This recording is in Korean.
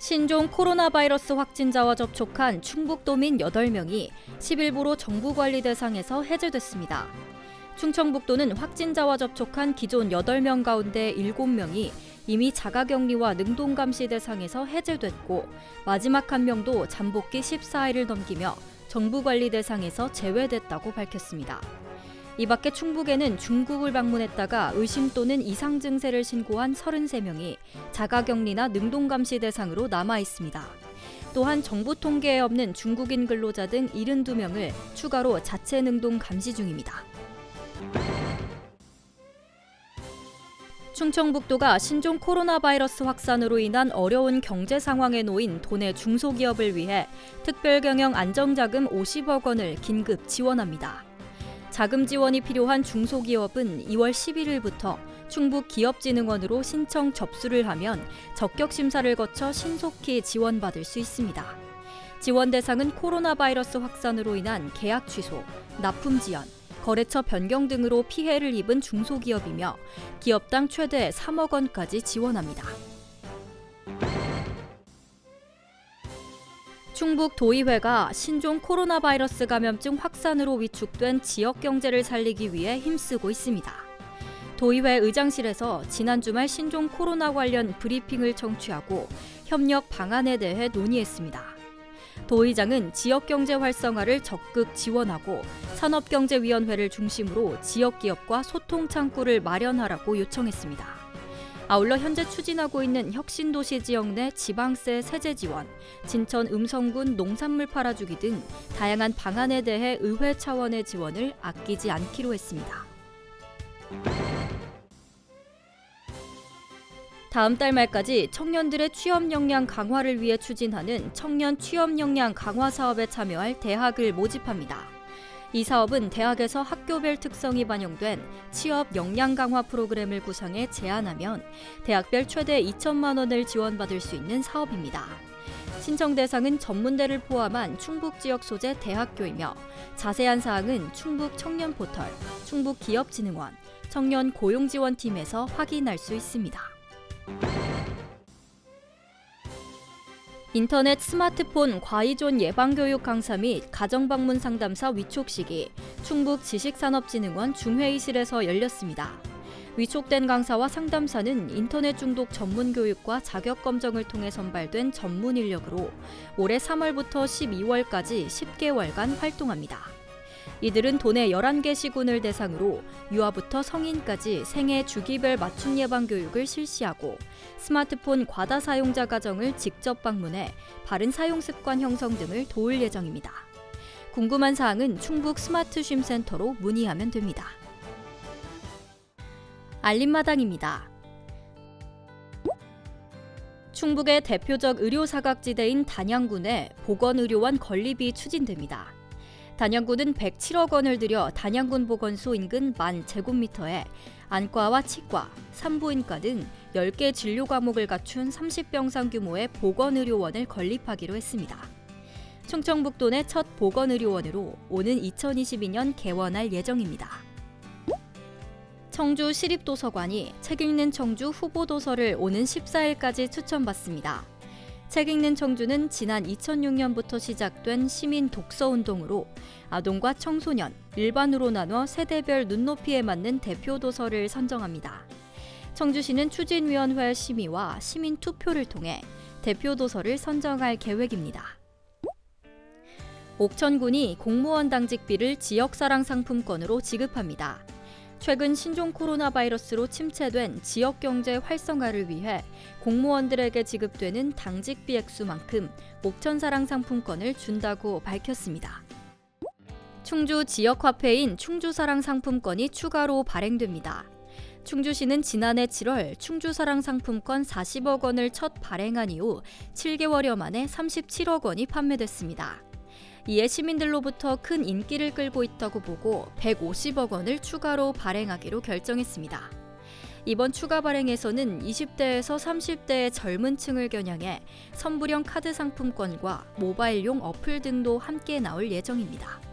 신종 코로나 바이러스 확진자와 접촉한 충북도민 8명이 10일부로 정부 관리 대상에서 해제됐습니다. 충청북도는 확진자와 접촉한 기존 8명 가운데 7명이 이미 자가격리와 능동감시 대상에서 해제됐고 마지막 1명도 잠복기 14일을 넘기며 정부 관리 대상에서 제외됐다고 밝혔습니다. 이 밖에 충북에는 중국을 방문했다가 의심 또는 이상 증세를 신고한 33명이 자가격리나 능동감시 대상으로 남아 있습니다. 또한 정부 통계에 없는 중국인 근로자 등 72명을 추가로 자체 능동 감시 중입니다. 충청북도가 신종 코로나 바이러스 확산으로 인한 어려운 경제 상황에 놓인 도내 중소기업을 위해 특별경영 안정자금 50억 원을 긴급 지원합니다. 자금 지원이 필요한 중소기업은 2월 11일부터 충북기업진흥원으로 신청 접수를 하면 적격 심사를 거쳐 신속히 지원받을 수 있습니다. 지원 대상은 코로나 바이러스 확산으로 인한 계약 취소, 납품 지연, 거래처 변경 등으로 피해를 입은 중소기업이며 기업당 최대 3억 원까지 지원합니다. 충북도의회가 신종 코로나 바이러스 감염증 확산으로 위축된 지역 경제를 살리기 위해 힘쓰고 있습니다. 도의회 의장실에서 지난 주말 신종 코로나 관련 브리핑을 청취하고 협력 방안에 대해 논의했습니다. 도의장은 지역 경제 활성화를 적극 지원하고 산업경제위원회를 중심으로 지역 기업과 소통 창구를 마련하라고 요청했습니다. 아울러 현재 추진하고 있는 혁신도시 지역 내 지방세 세제 지원, 진천 음성군 농산물 팔아주기 등 다양한 방안에 대해 의회 차원의 지원을 아끼지 않기로 했습니다. 다음 달 말까지 청년들의 취업 역량 강화를 위해 추진하는 청년 취업 역량 강화 사업에 참여할 대학을 모집합니다. 이 사업은 대학에서 학교별 특성이 반영된 취업 역량 강화 프로그램을 구상해 제안하면 대학별 최대 2천만 원을 지원받을 수 있는 사업입니다. 신청 대상은 전문대를 포함한 충북 지역 소재 대학교이며 자세한 사항은 충북 청년 포털, 충북기업진흥원, 청년 고용지원팀에서 확인할 수 있습니다. 인터넷 스마트폰 과의존 예방교육 강사 및 가정방문 상담사 위촉식이 충북 지식산업진흥원 중회의실에서 열렸습니다. 위촉된 강사와 상담사는 인터넷 중독 전문 교육과 자격 검정을 통해 선발된 전문 인력으로 올해 3월부터 12월까지 10개월간 활동합니다. 이들은 도내 11개 시군을 대상으로 유아부터 성인까지 생애 주기별 맞춤 예방 교육을 실시하고 스마트폰 과다 사용자 가정을 직접 방문해 바른 사용 습관 형성 등을 도울 예정입니다. 궁금한 사항은 충북 스마트 쉼 센터로 문의하면 됩니다. 알림마당입니다. 충북의 대표적 의료 사각지대인 단양군에 보건의료원 건립이 추진됩니다. 단양군은 107억 원을 들여 단양군 보건소 인근 10,000제곱미터에 안과와 치과, 산부인과 등 10개 진료 과목을 갖춘 30병상 규모의 보건의료원을 건립하기로 했습니다. 충청북도 내 첫 보건의료원으로 오는 2022년 개원할 예정입니다. 청주 시립도서관이 책 읽는 청주 후보도서를 오는 14일까지 추천받습니다. 책 읽는 청주는 지난 2006년부터 시작된 시민 독서운동으로 아동과 청소년, 일반으로 나눠 세대별 눈높이에 맞는 대표 도서를 선정합니다. 청주시는 추진위원회 심의와 시민 투표를 통해 대표 도서를 선정할 계획입니다. 옥천군이 공무원 당직비를 지역사랑 상품권으로 지급합니다. 최근 신종 코로나 바이러스로 침체된 지역 경제 활성화를 위해 공무원들에게 지급되는 당직비 액수만큼 옥천사랑 상품권을 준다고 밝혔습니다. 충주 지역화폐인 충주사랑 상품권이 추가로 발행됩니다. 충주시는 지난해 7월 충주사랑 상품권 40억 원을 첫 발행한 이후 7개월여 만에 37억 원이 판매됐습니다. 이에 시민들로부터 큰 인기를 끌고 있다고 보고 150억 원을 추가로 발행하기로 결정했습니다. 이번 추가 발행에서는 20대에서 30대의 젊은 층을 겨냥해 선불형 카드 상품권과 모바일용 어플 등도 함께 나올 예정입니다.